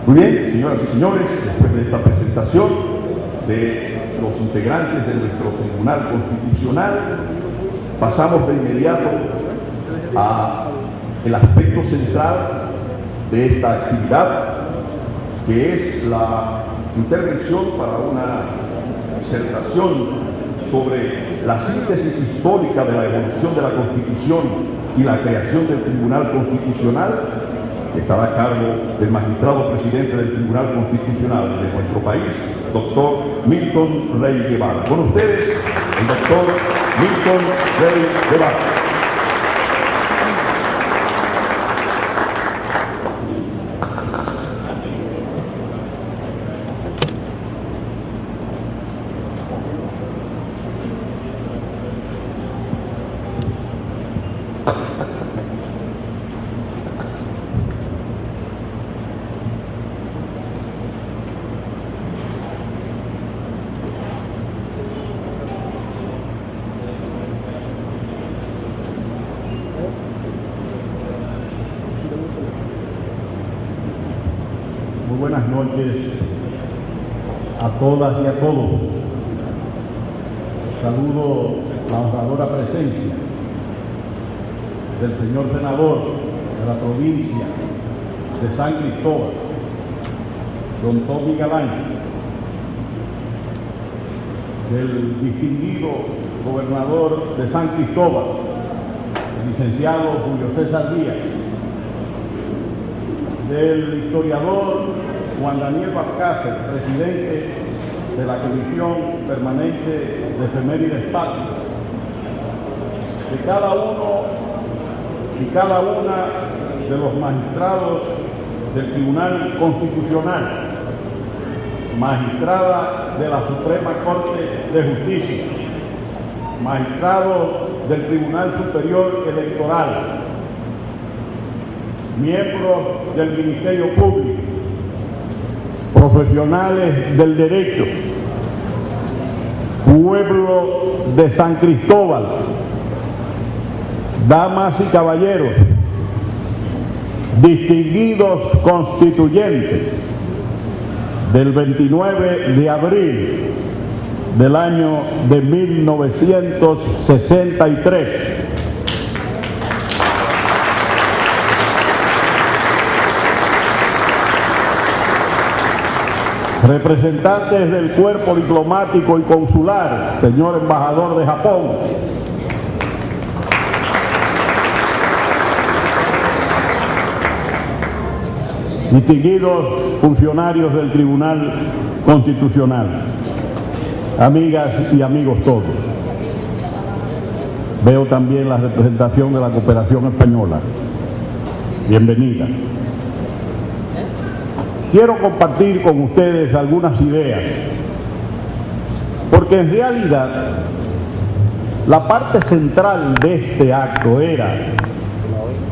Muy bien, señoras y señores, después de esta presentación de los integrantes de nuestro Tribunal Constitucional, pasamos de inmediato al aspecto central de esta actividad, que es la intervención para una disertación sobre la síntesis histórica de la evolución de la Constitución y la creación del Tribunal Constitucional, que estará a cargo del magistrado presidente del Tribunal Constitucional de nuestro país, doctor Milton Rey Guevara. Con ustedes, el doctor Milton Rey Guevara. Buenas noches a todas y a todos. Saludo la honradora presencia del señor senador de la provincia de San Cristóbal, don Tommy Galán, del distinguido gobernador de San Cristóbal, el licenciado Julio César Díaz, del historiador Juan Daniel Vázquez, presidente de la Comisión Permanente de Efemérides Patrias, de cada uno y cada una de los magistrados del Tribunal Constitucional, magistrada de la Suprema Corte de Justicia, magistrado del Tribunal Superior Electoral, miembros del Ministerio Público, profesionales del derecho, pueblo de San Cristóbal, damas y caballeros, distinguidos constituyentes del 29 de abril del año de 1963. Representantes del cuerpo diplomático y consular, señor embajador de Japón, distinguidos funcionarios del Tribunal Constitucional, amigas y amigos todos. Veo también la representación de la Cooperación Española. Bienvenida. Quiero compartir con ustedes algunas ideas, porque en realidad la parte central de este acto era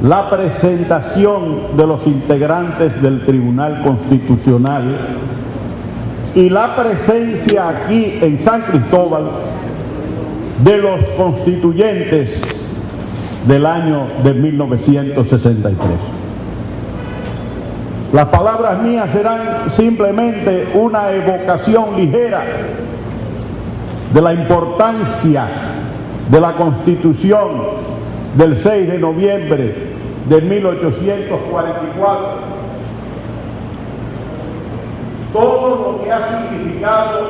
la presentación de los integrantes del Tribunal Constitucional y la presencia aquí en San Cristóbal de los constituyentes del año de 1963. Las palabras mías serán simplemente una evocación ligera de la importancia de la Constitución del 6 de noviembre de 1844, todo lo que ha significado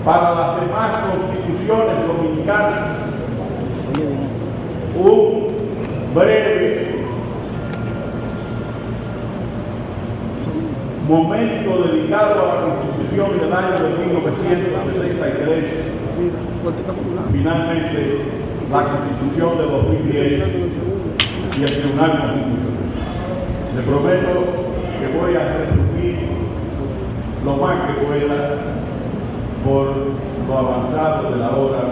para las demás constituciones dominicanas un breve momento dedicado a la Constitución del año de 1963, finalmente la Constitución de 2010 y el Tribunal Constitucional. Le prometo que voy a resumir lo más que pueda por lo avanzado de la hora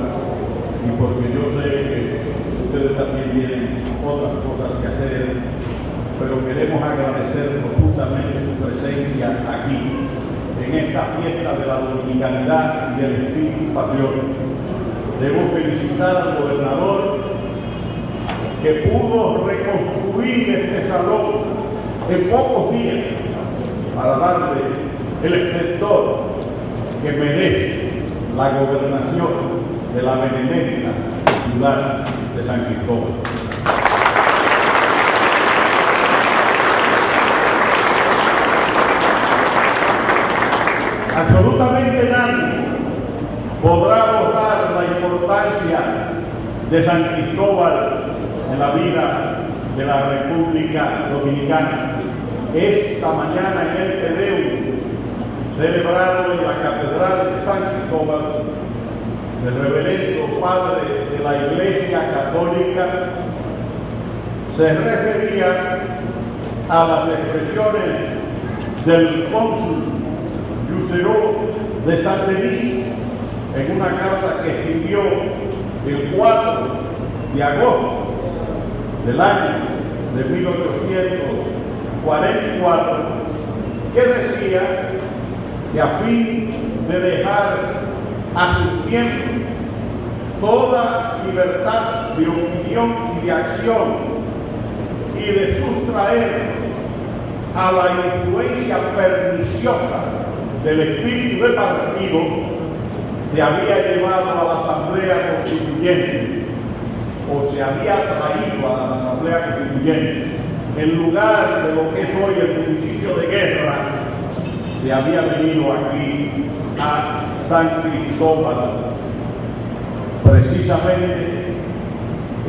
y porque yo sé que ustedes también tienen otras cosas que hacer, pero queremos agradecer profundamente su presencia aquí, en esta fiesta de la dominicanidad y del espíritu patriótico. Debo felicitar al gobernador que pudo reconstruir este salón en pocos días para darle el esplendor que merece la gobernación de la benemérita ciudad de San Cristóbal. Absolutamente nadie podrá abordar la importancia de San Cristóbal en la vida de la República Dominicana. Esta mañana en el Te Deum, celebrado en la Catedral de San Cristóbal, el reverendo padre de la Iglesia Católica se refería a las expresiones del cónsul Jusereau de Saint-Denis en una carta que escribió el 4 de agosto del año de 1844, que decía que a fin de dejar a sus miembros toda libertad de opinión y de acción y de sustraernos a la influencia perniciosa del espíritu de partido, se había llevado a la Asamblea Constituyente, o se había traído a la Asamblea Constituyente, en lugar de lo que es hoy el municipio de Guerra, se había venido aquí a San Cristóbal. Precisamente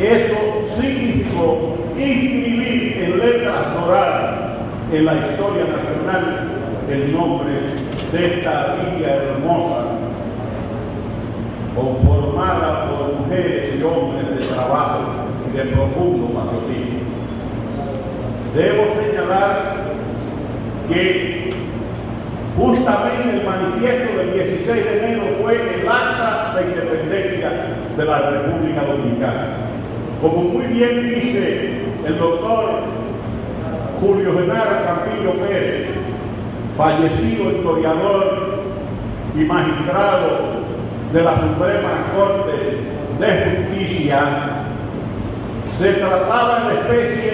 eso significó inscribir en letras doradas en la historia nacional el nombre de esta villa hermosa, conformada por mujeres y hombres de trabajo y de profundo patriotismo. Debo señalar que justamente el manifiesto del 16 de enero fue el acta de independencia de la República Dominicana. Como muy bien dice el doctor Julio Genaro Campillo Pérez, fallecido historiador y magistrado de la Suprema Corte de Justicia, se trataba en la especie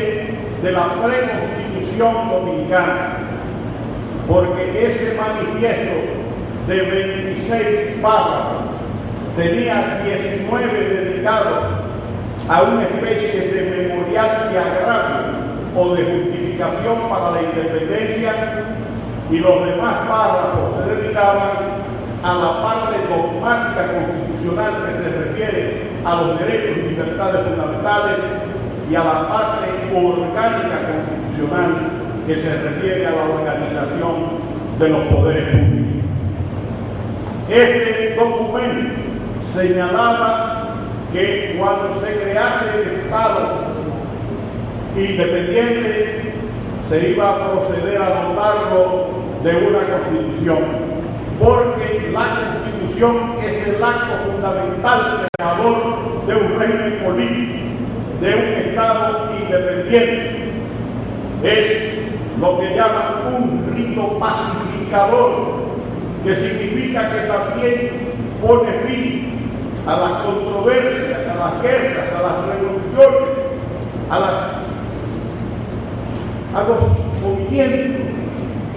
de la preconstitución dominicana, porque ese manifiesto de 26 párrafos tenía 19 dedicados a una especie de memorial de agravio o de justificación para la independencia, y los demás párrafos se dedicaban a la parte dogmática constitucional que se refiere a los derechos y libertades fundamentales y a la parte orgánica constitucional que se refiere a la organización de los poderes públicos. Este documento señalaba que cuando se crease el Estado independiente se iba a proceder a dotarlo de una constitución, porque la constitución es el acto fundamental creador de un régimen político, de un Estado independiente. Es lo que llaman un rito pacificador, que significa que también pone fin a las controversias, a las guerras, a las revoluciones, a los movimientos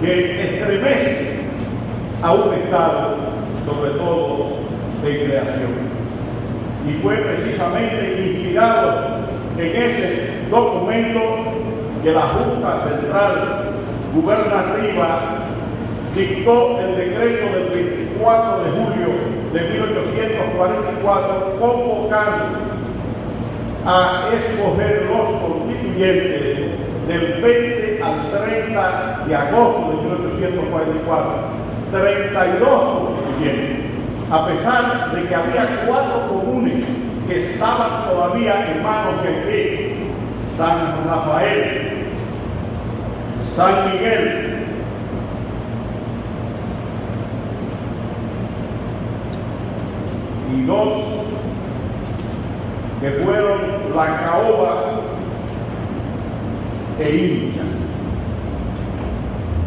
que estremecen a un Estado, sobre todo de creación. Y fue precisamente inspirado en ese documento que la Junta Central Gubernativa dictó el decreto del 24 de julio de 1844, convocando a escoger los constituyentes del 20 al 30 de agosto de 1844, 32 constituyentes, a pesar de que había 4 comunes que estaban todavía en manos de Enrique: San Rafael, San Miguel, y 2 que fueron La Caoba e Hincha.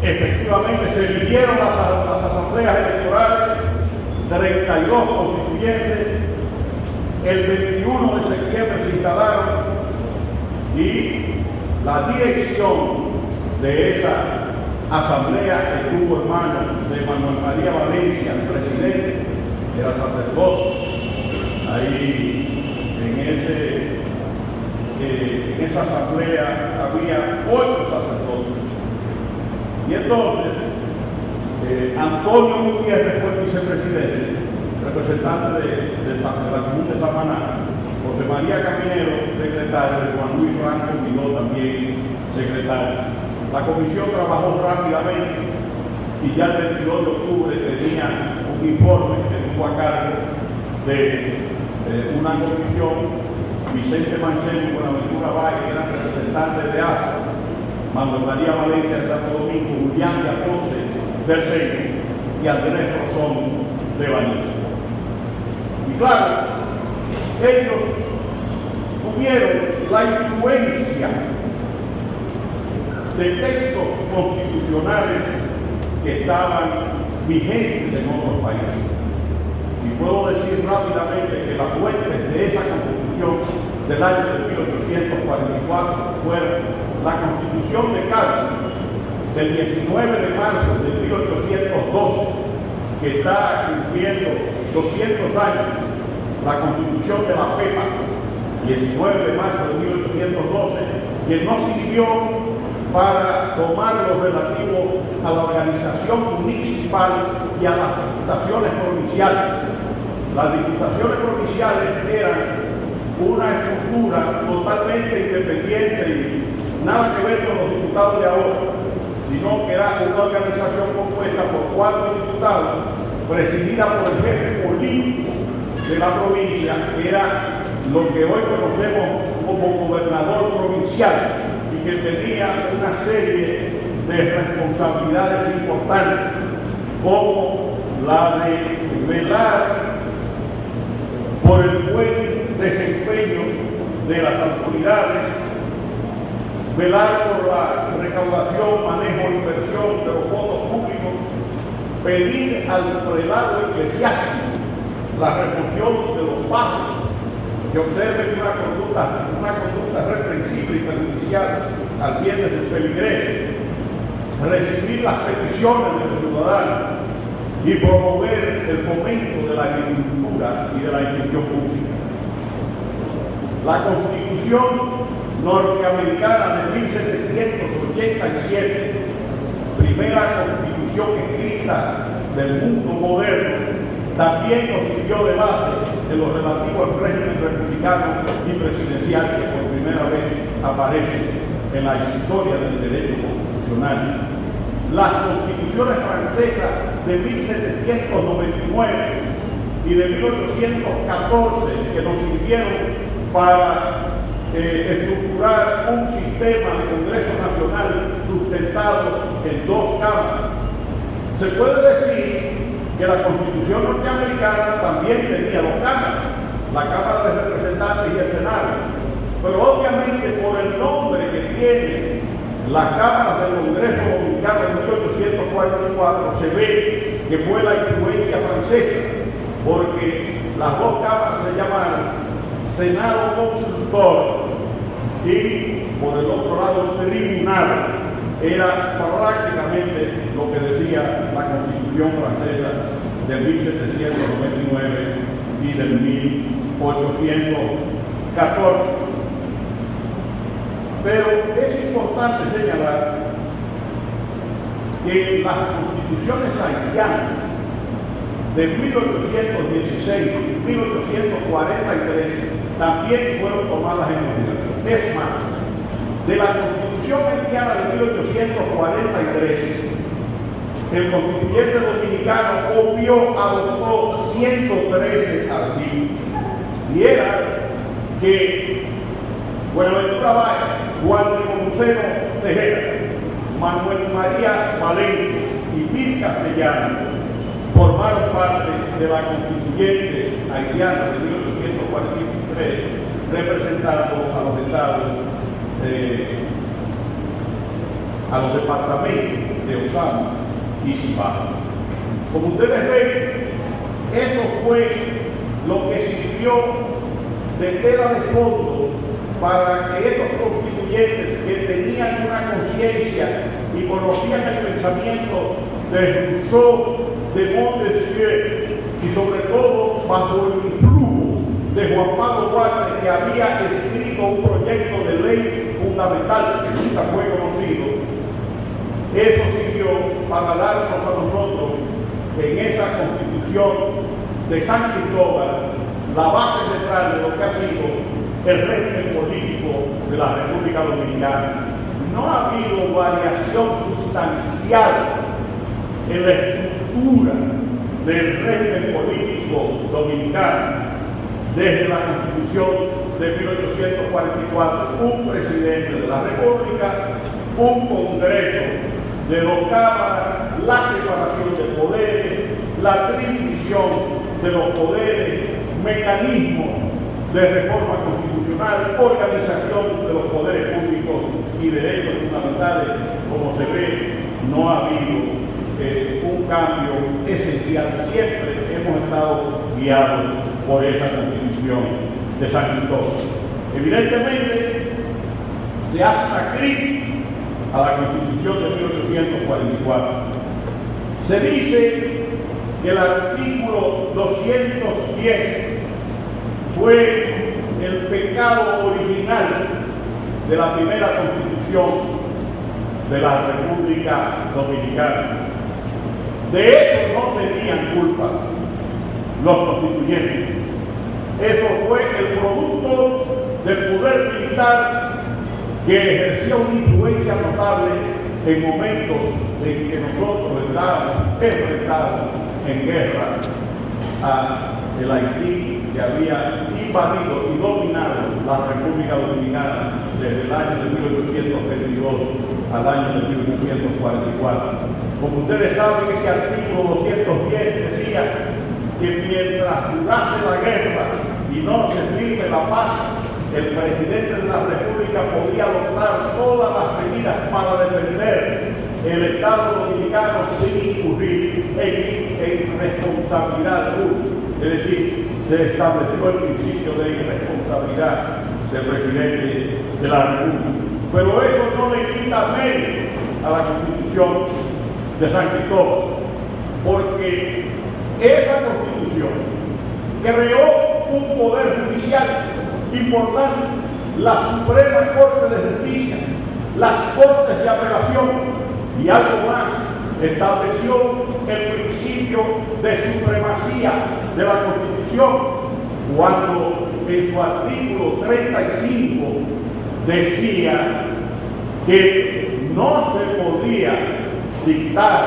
Efectivamente se eligieron las asambleas electorales, 32 constituyentes, el 21 de septiembre se instalaron, y la dirección de esa asamblea que tuvo en manos de Manuel María Valencia, el presidente, era sacerdote. Ahí en esa asamblea había 8 sacerdotes. Y entonces, Antonio Gutiérrez fue el vicepresidente, representante de la comuna de Samaná, José María Caminero, secretario, Juan Luis Franco Miró también secretario. La comisión trabajó rápidamente y ya el 22 de octubre tenía un informe que tuvo a cargo de una comisión, Vicente Manchel y Buenaventura Valle, que eran representantes de ASA, Manuel María Valencia de Santo Domingo, Julián de Aponte del Centro y Andrés Rosón de Baní. Y claro, ellos tuvieron la influencia de textos constitucionales que estaban vigentes en otros países. Y puedo decir rápidamente que las fuentes de esa Constitución del año de 1844 fueron la Constitución de Cádiz del 19 de marzo de 1812, que está cumpliendo 200 años, la Constitución de la Pepa, 19 de marzo de 1812, que no sirvió para tomar lo relativo a la organización municipal y a las diputaciones provinciales. Las diputaciones provinciales eran una estructura totalmente independiente y nada que ver con los diputados de ahora, sino que era una organización compuesta por 4 diputados, presidida por el jefe político de la provincia, que era lo que hoy conocemos como gobernador provincial, y que tenía una serie de responsabilidades importantes, como la de velar por el buen desempeño de las autoridades, velar por la recaudación, manejo e inversión de los fondos públicos, pedir al prelado eclesiástico la remoción de los pagos, que observen una conducta reprensible y perjudicial al bien de sus feligreses, recibir las peticiones de los ciudadanos y promover el fomento de la agricultura y de la instrucción pública. La Constitución norteamericana de 1787, primera constitución escrita del mundo moderno, también nos sirvió de base en lo relativo al régimen republicano y presidencial que por primera vez aparece en la historia del derecho constitucional. Las constituciones francesas de 1799 y de 1814, que nos sirvieron para estructurar un sistema de Congreso Nacional sustentado en 2 cámaras. Se puede decir que la Constitución norteamericana también tenía 2 cámaras, la Cámara de Representantes y el Senado, pero obviamente por el nombre que tiene las cámaras del Congreso Dominicano en 1844 se ve que fue la influencia francesa, porque las 2 cámaras se llamaron Senado Consultor y por el otro lado el Tribunal. Era prácticamente lo que decía la Constitución francesa del 1799 y del 1814. Pero es importante señalar que las constituciones haitianas de 1816 y 1843 también fueron tomadas en consideración. Es más, de la Constitución haitiana de 1843, el constituyente dominicano adoptó 113 artículos, y era que Buenaventura Valle, Juan Nepomuceno Tejera, Manuel María Valencia y Mil Castellano formaron parte de la constituyente haitiana de 1843, representando a los estados, a los departamentos de Osama y Cibao. Como ustedes ven, eso fue lo que sirvió de tela de fondo para que esos constituyentes que tenían una conciencia y conocían el pensamiento de Rousseau, de Montesquieu y sobre todo bajo el influjo de Juan Pablo Duarte, que había escrito un proyecto de ley fundamental que nunca fue conocido, eso sirvió para darnos a nosotros en esa Constitución de San Cristóbal la base central de lo que ha sido el régimen político de la República Dominicana. No ha habido variación sustancial en la estructura del régimen político dominicano desde la Constitución de 1844, un presidente de la República, un Congreso de 2 cámaras, la separación de poderes, la división de los poderes, mecanismos de reforma constitucional, organización de los poderes públicos y derechos fundamentales. Como se ve, no ha habido un cambio esencial. Siempre hemos estado guiados por esa Constitución de San Cristóbal. Evidentemente, se hace una crítica a la Constitución de 1844. Se dice que el artículo 210 fue el pecado original de la primera Constitución de la República Dominicana. De eso no tenían culpa los constituyentes. Eso fue el producto del poder militar que ejerció una influencia notable en momentos en que nosotros estábamos enfrentados en guerra a el Haití, que había invadido y dominado la República Dominicana desde el año de 1822 al año de 1844. Como ustedes saben, ese artículo 210 decía que mientras durase la guerra y no se firme la paz, el presidente de la República podía adoptar todas las medidas para defender el Estado dominicano sin incurrir en responsabilidad pública. Es decir, se estableció el principio de irresponsabilidad del presidente de la República. Pero eso no le quita mérito a la Constitución de San Cristóbal, porque esa Constitución creó un poder judicial importante, la Suprema Corte de Justicia, las Cortes de Apelación y algo más, estableció el principio de supremacía de la Constitución cuando en su artículo 35 decía que no se podía dictar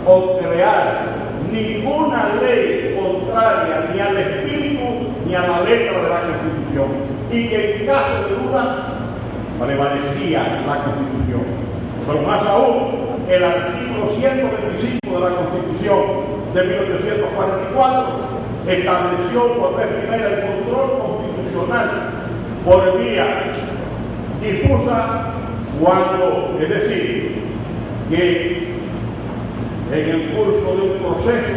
o crear ninguna ley contraria ni al espíritu ni a la letra de la Constitución, y que en caso de duda prevalecía la Constitución. Pero más aún, el artículo 125 de la Constitución de 1844 estableció por vez primera el control constitucional por vía difusa cuando, es decir, que en el curso de un proceso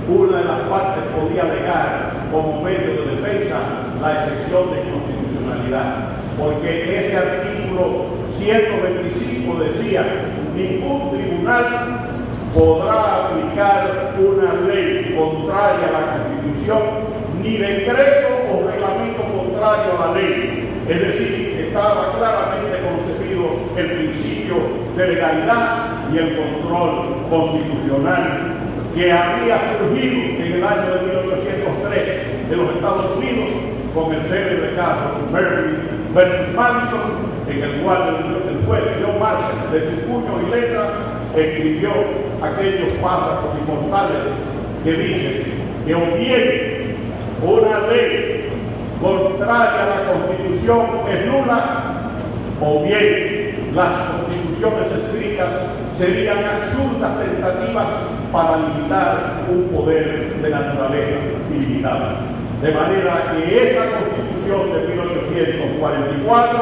una de las partes podía alegar como medio de defensa la excepción de inconstitucionalidad, porque ese artículo 125 decía: ningún tribunal podrá aplicar una ley contraria a la Constitución, ni decreto o reglamento contrario a la ley. Es decir, estaba claramente concebido el principio de legalidad y el control constitucional que había surgido en el año de 1803 en los Estados Unidos con el célebre caso Marbury versus Madison, en el cual el juez John Marshall, de su puño y letra, escribió aquellos párrafos inmortales que dicen que o bien una ley contraria a la Constitución es nula, o bien las constituciones escritas serían absurdas tentativas para limitar un poder de naturaleza ilimitada. De manera que esta Constitución de 1844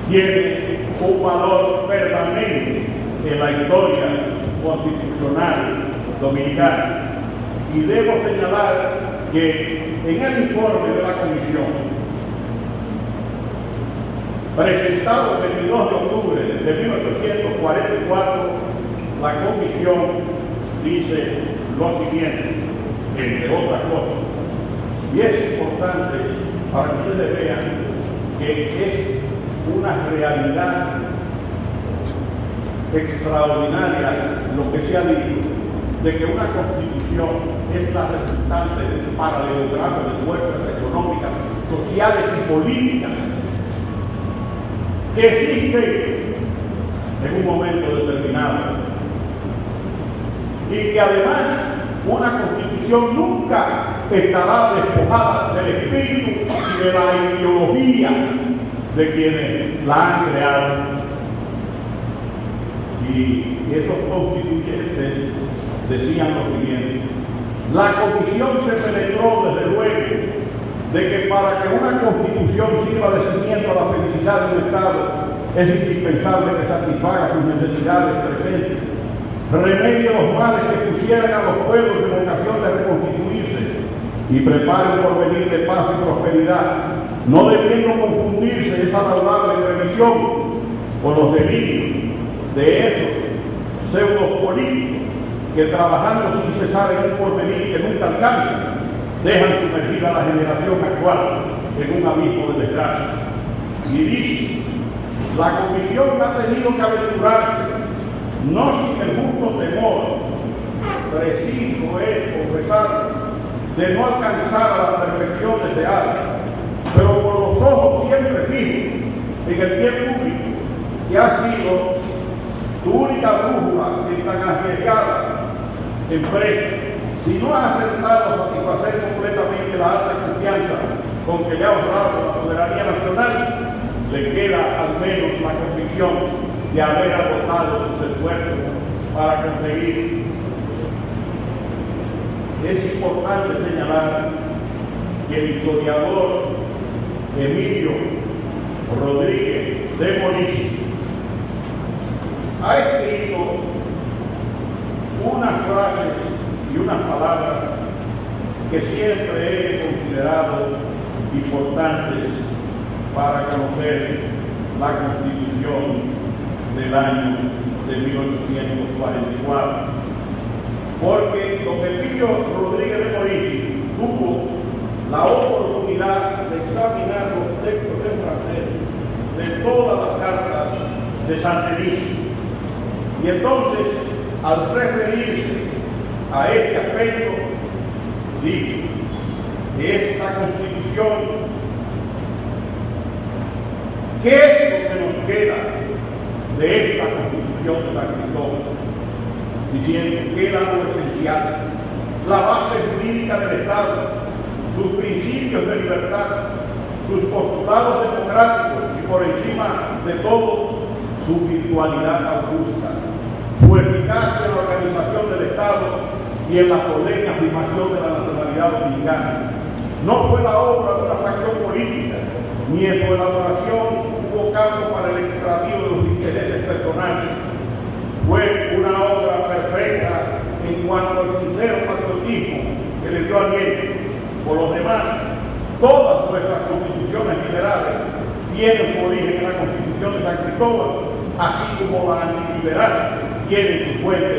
tiene un valor permanente en la historia constitucional dominicana. Y debo señalar que en el informe de la Comisión presentado el 22 de octubre de 1844, la comisión dice lo siguiente, entre otras cosas, y es importante para que ustedes vean que es una realidad extraordinaria lo que se ha dicho, de que una constitución es la resultante de un paralelogramo de fuerzas económicas, sociales y políticas que existen en un momento determinado, y que además una constitución nunca estará despojada del espíritu y de la ideología de quienes la han creado. Y esos constituyentes decían lo siguiente: la comisión se penetró desde luego de que para que una constitución sirva de cimiento a la felicidad de un Estado es indispensable que satisfaga sus necesidades presentes, remedie los males que pusieran a los pueblos en ocasión de reconstituirse y prepare un porvenir de paz y prosperidad, no debiendo confundirse esa laudable previsión con los delirios de esos pseudos políticos que, trabajando sin cesar en un porvenir que nunca alcanzan, dejan sumergida a la generación actual en un abismo de desgracia. Y dice: la comisión ha tenido que aventurarse, no sin el justo temor, preciso es confesar, de no alcanzar a la perfección deseada, pero con los ojos siempre fijos en el bien público, que ha sido su única brújula en tan arriesgada empresa. Si no ha acertado a satisfacer completamente la alta confianza con que le ha honrado la soberanía nacional, le queda al menos la convicción de haber agotado sus esfuerzos para conseguir. Es importante señalar que el historiador Emilio Rodríguez de Moniz ha escrito unas frases y unas palabras que siempre he considerado importantes para conocer la Constitución del año de 1844. Porque don Emilio Rodríguez de Moniz tuvo la oportunidad de examinar los textos en francés de todas las cartas de Saint-Denis. Y entonces, al referirse a este aspecto, dijo que esta Constitución, ¿qué es lo que nos queda de esta Constitución de San Cristóbal? Diciendo que era lo esencial, la base jurídica del Estado, sus principios de libertad, sus postulados democráticos y, por encima de todo, su virtualidad augusta, su eficacia en la organización del Estado y en la solemne afirmación de la nacionalidad dominicana. No fue la obra de una facción política, ni en su elaboración hubo campo para el extravío de los intereses personales. Fue una obra perfecta en cuanto al sincero patriotismo que le dio aliento. Por lo demás, todas nuestras constituciones liberales tienen su origen en la Constitución de San Cristóbal, así como la antiliberal tiene su fuente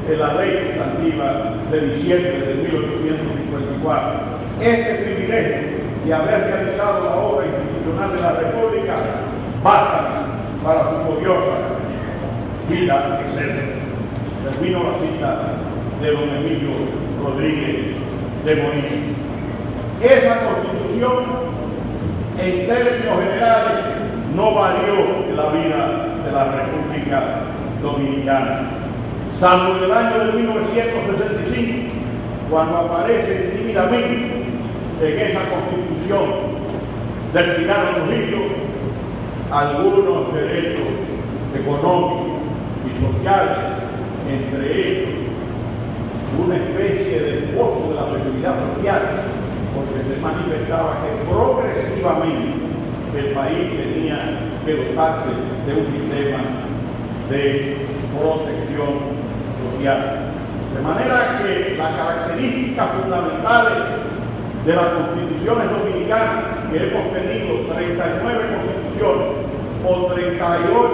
en la ley sustantiva de diciembre de 1854. Este privilegio de haber realizado la obra institucional de la República basta para su gloriosa vida excelente. Termino la cita de don Emilio Rodríguez de Moniz. Esa Constitución, en términos generales, no varió en la vida de la República Dominicana, salvo en el año de 1965, cuando aparece tímidamente en esa Constitución del tirano Trujillo algunos derechos económicos y sociales, entre ellos una especie de esbozo de la seguridad social, porque se manifestaba que progresivamente el país tenía que dotarse de un sistema de protección social. De manera que las características fundamentales de las constituciones dominicanas, que hemos tenido 39 constituciones o 38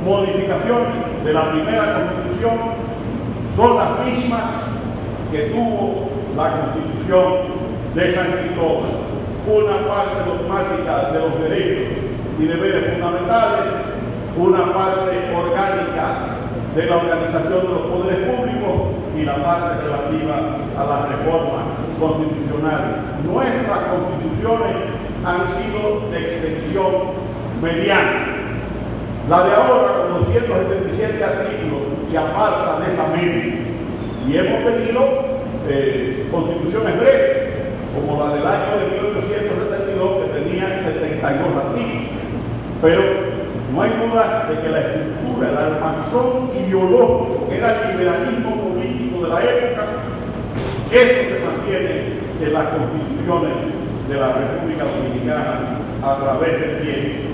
modificaciones de la primera Constitución son las mismas que tuvo la Constitución de San Cristóbal. Una parte dogmática de los derechos y deberes fundamentales, una parte orgánica de la organización de los poderes públicos y la parte relativa a las reformas constitucionales. Nuestras constituciones han sido de extensión mediana. La de ahora, con 277 artículos, se aparta de esa media. Y hemos tenido constituciones breves, como la del año de 1872, que tenía 72 artículos. Pero no hay duda de que la estructura, el armazón ideológico, que era el liberalismo político de la época, eso se mantiene en las constituciones de la República Dominicana a través del tiempo.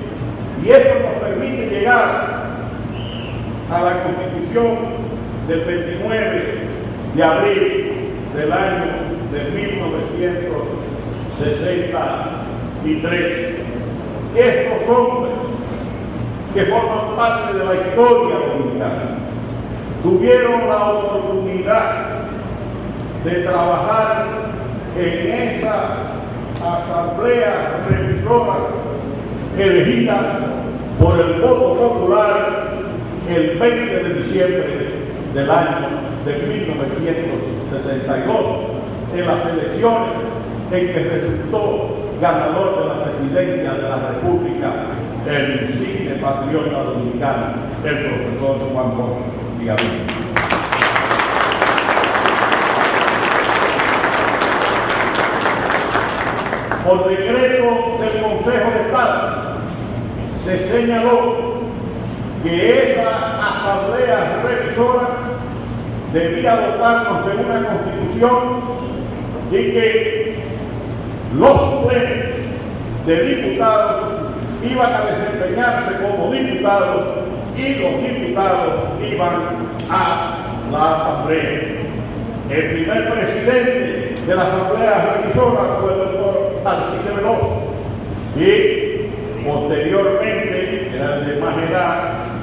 Y eso nos permite llegar a la Constitución del 29 de abril del año de 1963. Estos hombres que forman parte de la historia dominicana tuvieron la oportunidad de trabajar en esa asamblea revisora elegida por el voto popular el 20 de diciembre del año de 1962 en las elecciones en que resultó ganador de la presidencia de la República el insigne patriota dominicano, el profesor Juan Bosch Villamil. Por decreto del Consejo de Estado se señaló que esa asamblea revisora debía dotarnos de una constitución y que los suplentes de diputados iban a desempeñarse como diputados y los diputados iban a la asamblea. El primer presidente de la asamblea revisora fue el doctor Alcide Veloz y posteriormente, era el de más edad,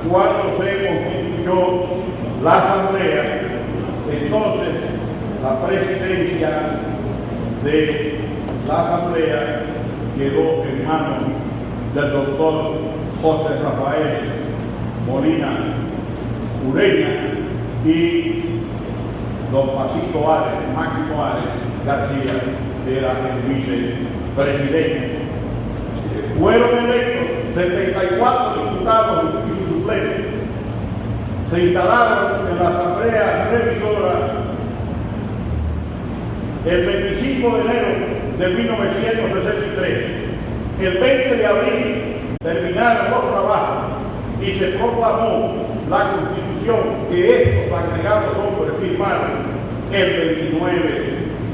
cuando se constituyó la asamblea, entonces la presidencia de la asamblea quedó en manos del doctor José Rafael Molina Ureña y don Pasito Ares, Máximo Ares García, que era el vicepresidente. Fueron electos 74 diputados y sus suplentes. Se instalaron en la asamblea revisora el 25 de enero de 1963. El 20 de abril terminaron los trabajos y se proclamó la Constitución que estos agregados hombres firmaron el 29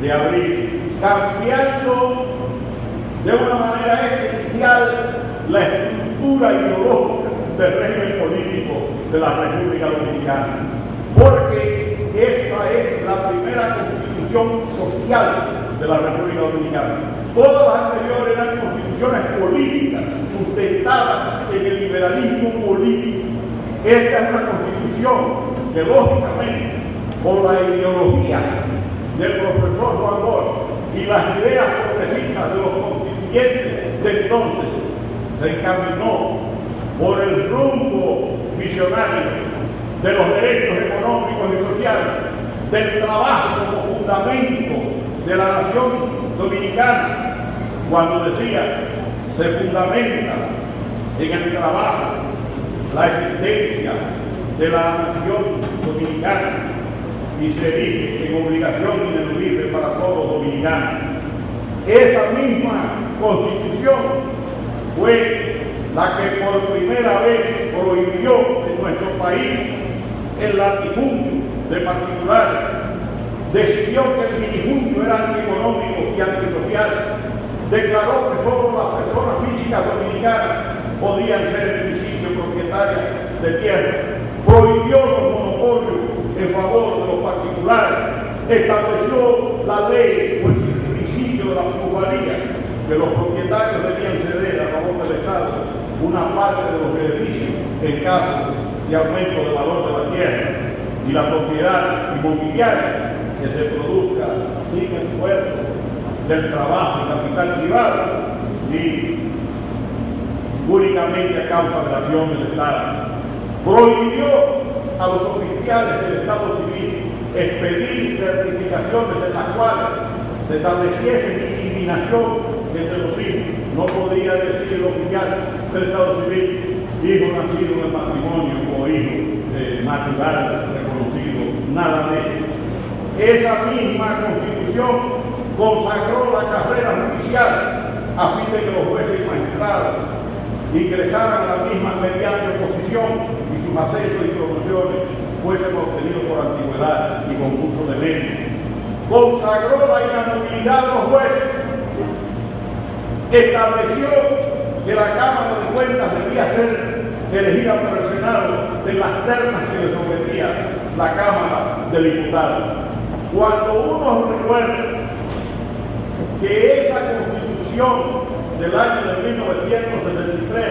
de abril, cambiando de una manera esencial la estructura ideológica del régimen político de la República Dominicana, porque esa es la primera constitución social de la República Dominicana. Todas las anteriores eran constituciones políticas sustentadas en el liberalismo político. Esta es una constitución que, lógicamente, por la ideología del profesor Juan Bosch y las ideas progresistas de los constituyentes de entonces, se encaminó por el rumbo visionario de los derechos económicos y sociales, del trabajo como fundamento de la nación dominicana, cuando decía, se fundamenta en el trabajo la existencia de la nación dominicana y se erige en obligación ineludible para todos los dominicanos. Esa misma Constitución fue la que por primera vez prohibió en nuestro país el latifundio de particulares, decidió que el minifundio era antieconómico y antisocial, declaró que solo las personas físicas dominicanas podían ser en principio propietarias de tierra, prohibió los monopolios en favor de los particulares, estableció la ley, pues el principio de la plusvalía, que los propietarios debían ceder a favor del Estado, una parte de los beneficios en caso de aumento del valor de la tierra y la propiedad inmobiliaria que se produzca sin esfuerzo del trabajo y capital privado y únicamente a causa de la acción del Estado. Prohibió a los oficiales del Estado Civil expedir certificaciones en las cuales se estableciese discriminación entre los hijos. No podía decir el oficial del Estado Civil hijo nacido en el matrimonio o hijo natural reconocido, nada de eso. Esa misma Constitución consagró la carrera judicial a fin de que los jueces y magistrados ingresaran a la misma mediante oposición y sus accesos y promociones fuesen obtenidos por antigüedad y concurso de mérito. Consagró la inamovilidad de los jueces, estableció que la Cámara de Cuentas debía ser elegida por el Senado de las ternas que le sometía la Cámara de Diputados. Cuando uno recuerda que esa Constitución del año de 1963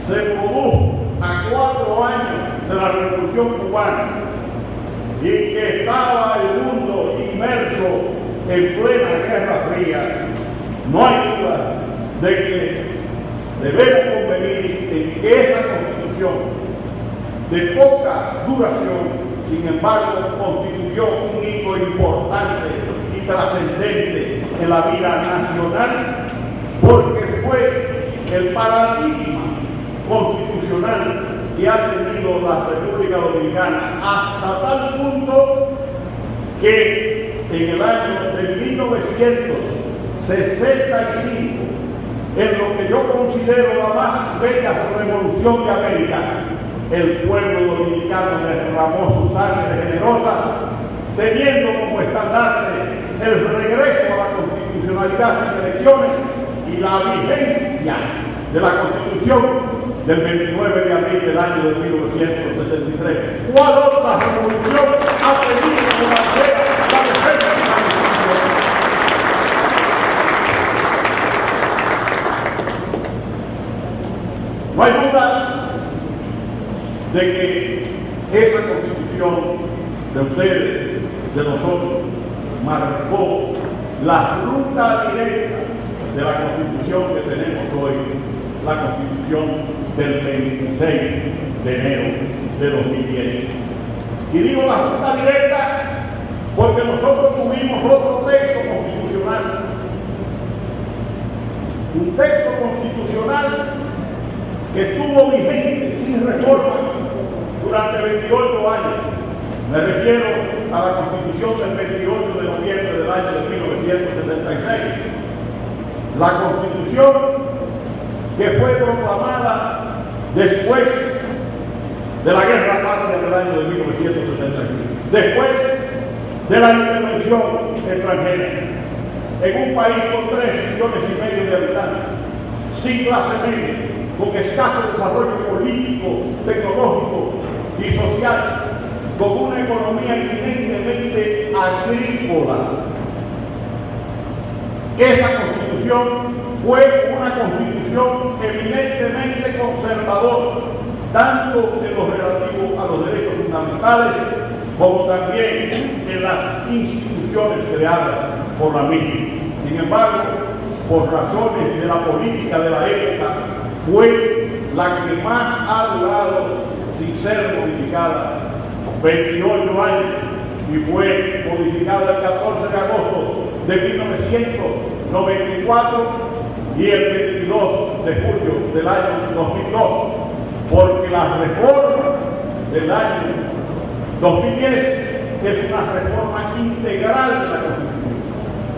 se produjo a 4 años de la Revolución Cubana y que estaba el mundo inmerso en plena Guerra Fría, no hay duda de que debemos convenir en que esa Constitución de poca duración, sin embargo, constituyó un hito importante y trascendente en la vida nacional, porque fue el paradigma constitucional que ha tenido la República Dominicana hasta tal punto que en el año de 1965, en lo que yo considero la más bella revolución de América, el pueblo dominicano derramó su sangre generosa, teniendo como estandarte el regreso a la constitucionalidad sin elecciones y la vigencia de la Constitución del 29 de abril del año de 1963. ¿Cuál otra revolución ha tenido como bandera la defensa de la Constitución? No hay duda de que esa Constitución de ustedes, de nosotros, marcó la ruta directa de la Constitución que tenemos hoy, la Constitución del 26 de enero de 2010. Y digo la ruta directa porque nosotros tuvimos otro texto constitucional, un texto constitucional que estuvo vigente sin reforma durante 28 años. Me refiero a la Constitución del 28 de noviembre del año de 1976. La Constitución que fue proclamada después de la Guerra Patria del año de 1975, después de la intervención extranjera, en un país con 3,5 millones de habitantes, sin clase media, con escaso desarrollo político, tecnológico y social, con una economía eminentemente agrícola. Esa Constitución fue una Constitución eminentemente conservadora, tanto en lo relativo a los derechos fundamentales como también en las instituciones creadas por la misma. Sin embargo, por razones de la política de la época, fue la que más ha durado sin ser modificada, 28 años, y fue modificada el 14 de agosto de 1994 y el 22 de julio del año 2002, porque la reforma del año 2010 es una reforma integral de la Constitución,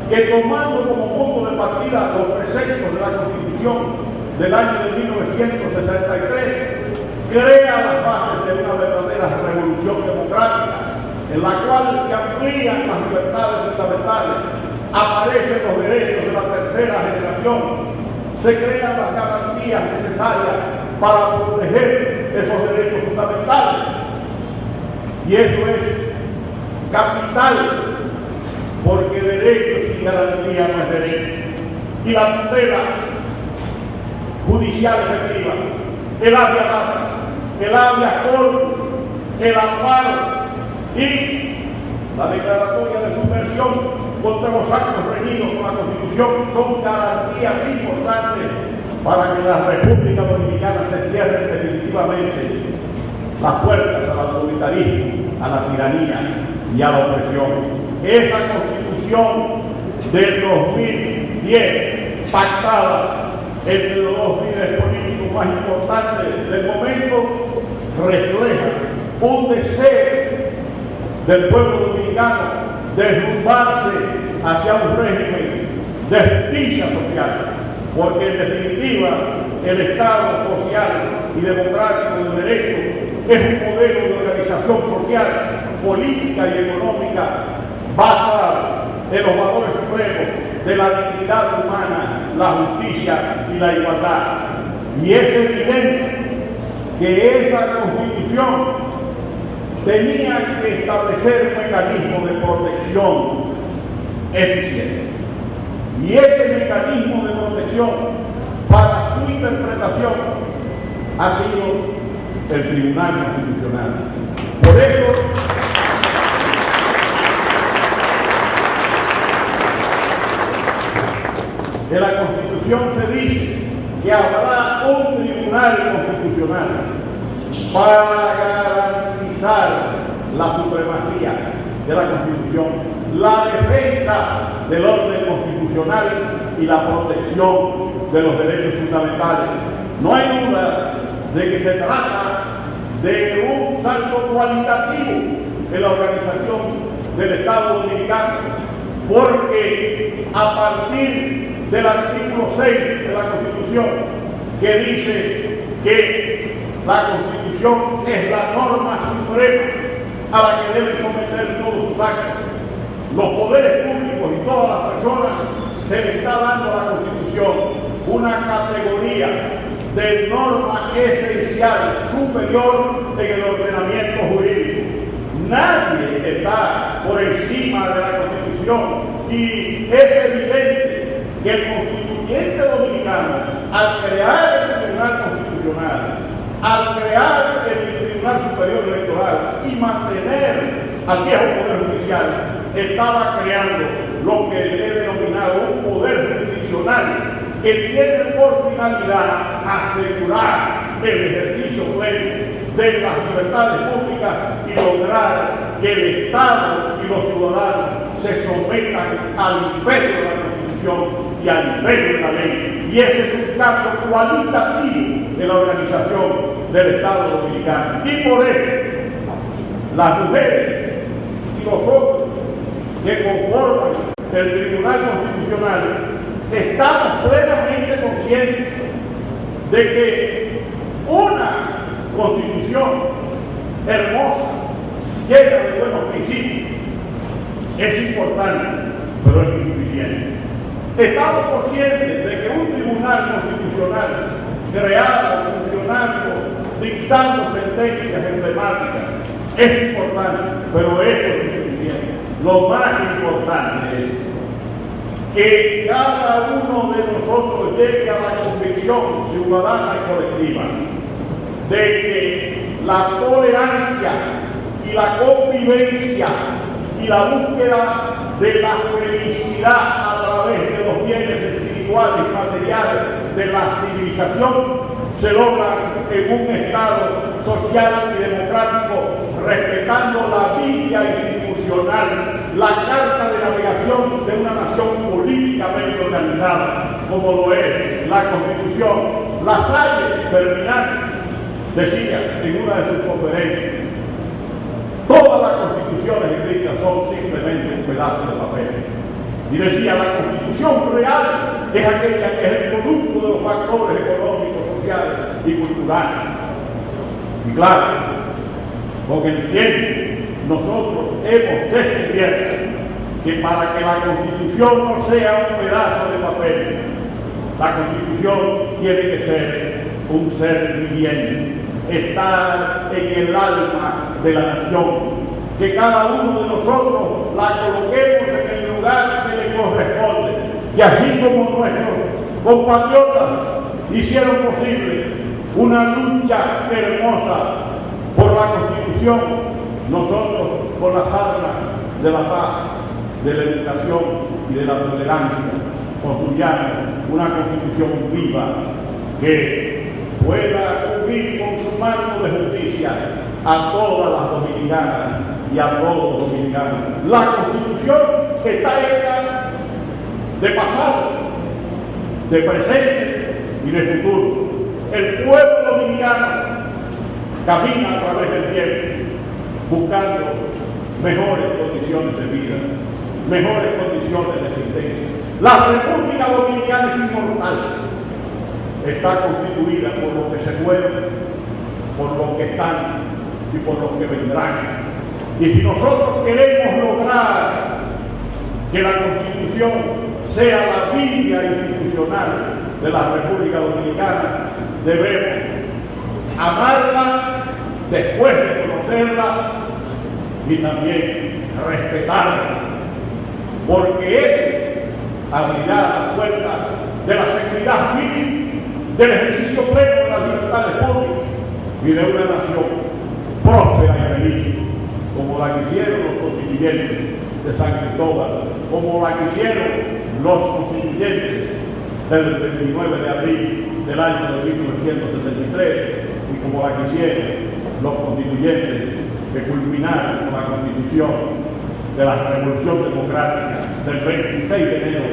que tomando como punto de partida los preceptos de la Constitución del año de 1963, crea las bases de una verdadera revolución democrática, en la cual se amplían las libertades fundamentales, aparecen los derechos de la tercera generación, se crean las garantías necesarias para proteger esos derechos fundamentales. Y eso es capital, porque derecho sin garantía no es derecho. Y la tutela judicial efectiva, el habeas data, el habeas corpus, el amparo y la declaratoria de subversión contra los actos reñidos con la Constitución son garantías importantes para que la República Dominicana se cierren definitivamente las puertas al autoritarismo, a la tiranía y a la opresión. Esa Constitución del 2010, pactada entre los dos líderes políticos más importantes del momento, refleja un deseo del pueblo dominicano de derrumbarse hacia un régimen de justicia social, porque en definitiva el Estado social y democrático de derecho es un modelo de organización social, política y económica basada en los valores supremos de la dignidad humana, la justicia y la igualdad. Y es evidente que esa Constitución tenía que establecer un mecanismo de protección eficiente. Y ese mecanismo de protección para su interpretación ha sido el Tribunal Constitucional. Por eso, en la Constitución se dice que habrá un Tribunal Constitucional para garantizar la supremacía de la Constitución, la defensa del orden constitucional y la protección de los derechos fundamentales. No hay duda de que se trata de un salto cualitativo en la organización del Estado dominicano, porque a partir del artículo 6 de la Constitución, que dice que la Constitución es la norma suprema a la que deben someter todos sus actos, los poderes públicos y todas las personas, se le está dando a la Constitución una categoría de norma esencial superior en el ordenamiento jurídico. Nadie está por encima de la Constitución y es evidente que el constituyente dominicano, al crear el Tribunal Constitucional, al crear el Tribunal Superior Electoral y mantener al viejo Poder Judicial, estaba creando lo que he denominado un poder jurisdiccional que tiene por finalidad asegurar el ejercicio pleno de las libertades públicas y lograr que el Estado y los ciudadanos se sometan al imperio de la Constitución y al imperio de la ley. Y ese es un cambio cualitativo de la organización del Estado dominicano. Y por eso, las mujeres y los hombres que conforman el Tribunal Constitucional estamos plenamente conscientes de que una Constitución hermosa, llena de buenos principios, es importante, pero es insuficiente. Estamos conscientes de que un Tribunal Constitucional creado, funcionando, dictando sentencias emblemáticas es importante, pero eso es insuficiente. Lo más importante es que cada uno de nosotros llegue a la convicción ciudadana y colectiva de que la tolerancia y la convivencia y la búsqueda de la felicidad a través de los bienes espirituales y materiales de la civilización se logra en un Estado social y democrático, respetando la Biblia institucional, la carta de navegación de una nación políticamente organizada, como lo es la Constitución. La Salle Ferdinand decía en una de sus conferencias: todas las constituciones escritas son simplemente un pedazo de papel. Y decía, la Constitución real es aquella que es el producto de los factores económicos, sociales y culturales. Y claro, porque entienden, nosotros hemos descubierto que para que la Constitución no sea un pedazo de papel, la Constitución tiene que ser un ser viviente, estar en el alma de la nación, que cada uno de nosotros la coloquemos en el lugar que le corresponde, que así como nuestros compatriotas hicieron posible una lucha hermosa por la Constitución. Nosotros, con las armas de la paz, de la educación y de la tolerancia, construyamos una Constitución viva que pueda cubrir con su manto de justicia a todas las dominicanas y a todos los dominicanos. La Constitución que está hecha de pasado, de presente y de futuro. El pueblo dominicano camina a través del tiempo buscando mejores condiciones de vida, mejores condiciones de existencia. La República Dominicana es inmortal. Está constituida por los que se fueron, por los que están y por los que vendrán. Y si nosotros queremos lograr que la Constitución sea la Biblia institucional de la República Dominicana, debemos amarla después de conocerla y también respetarla, porque eso abrirá la puerta de la seguridad civil, del ejercicio pleno de las libertades públicas y de una nación próspera y feliz, como la que hicieron los constituyentes de San Cristóbal, como la que hicieron los constituyentes del 29 de abril del año de 1963 y como la que hicieron los constituyentes que culminaron con la Constitución de la Revolución Democrática del 26 de enero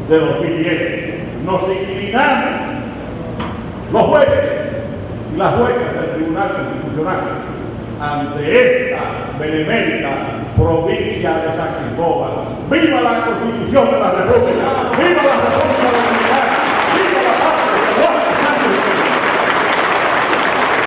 de 2010. Nos inclinamos los jueces y las juezas del Tribunal Constitucional ante esta benemérita provincia de San Cristóbal. ¡Viva la Constitución de la República! ¡Viva la República Dominicana!